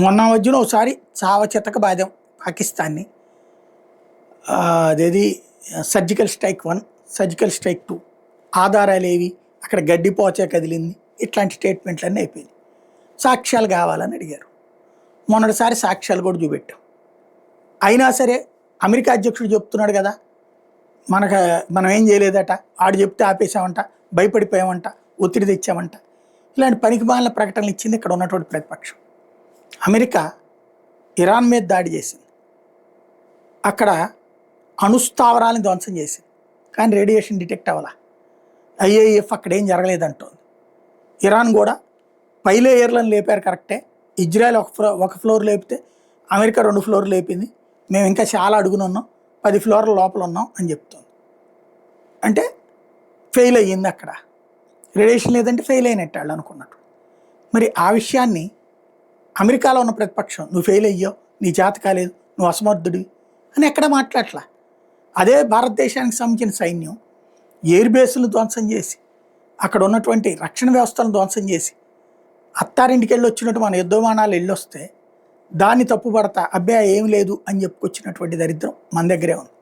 మొన్న మధ్యన ఒకసారి చావ చితక బాధాం పాకిస్తాన్ని. అదేది సర్జికల్ స్ట్రైక్ 1, సర్జికల్ స్ట్రైక్ 2, ఆధారాలు ఏవి, అక్కడ గడ్డిపోచే కదిలింది, ఇట్లాంటి స్టేట్మెంట్లన్నీ అయిపోయింది. సాక్ష్యాలు కావాలని అడిగారు. మొన్నటిసారి సాక్ష్యాలు కూడా చూపెట్టాం. అయినా సరే అమెరికా అధ్యక్షుడు చెప్తున్నాడు కదా, మనం ఏం చేయలేదట, ఆడు చెప్తే ఆపేసామంట, భయపడిపోయామంట, ఒత్తిడి తెచ్చామంట, ఇలాంటి పనికిమాలిన ప్రకటనలు ఇచ్చింది ఇక్కడ ఉన్నటువంటి ప్రతిపక్షం. అమెరికా ఇరాన్ మీద దాడి చేసింది, అక్కడ అణుస్థావరాలను ధ్వంసం చేసింది, కానీ రేడియేషన్ డిటెక్ట్ అవ్వాల. ఐఏఎఫ్ అక్కడ ఏం జరగలేదంటోంది. ఇరాన్ కూడా పై లేయర్లను లేపారు కరెక్టే, ఇజ్రాయెల్ ఒక ఫ్లోర్ లేపితే అమెరికా 2 ఫ్లోర్లు లేపింది, మేము ఇంకా చాలా అడుగునున్నాం, 10 ఫ్లోర్ల లోపల ఉన్నాం అని చెప్తుంది. అంటే ఫెయిల్ అయ్యింది అక్కడ, రేడియేషన్ లేదంటే ఫెయిల్ అయినట్టు వాళ్ళు అనుకున్నట్టు. మరి ఆ విషయాన్ని అమెరికాలో ఉన్న ప్రతిపక్షం నువ్వు ఫెయిల్ అయ్యావు, నీ చేత కాలేదు, నువ్వు అసమర్థుడివి అని ఎక్కడ మాట్లాడలా. అదే భారతదేశానికి సంబంధించిన సైన్యం ఎయిర్ బేస్లను ధ్వంసం చేసి, అక్కడ ఉన్నటువంటి రక్షణ వ్యవస్థలను ధ్వంసం చేసి, అత్తారింటికి వెళ్ళి వచ్చినట్టు మన యుద్ధ విమానాలు వెళ్ళొస్తే దాన్ని తప్పుపడతా అబ్బాయి ఏం లేదు అని చెప్పుకొచ్చినటువంటి దరిద్రం మన దగ్గరే ఉంది.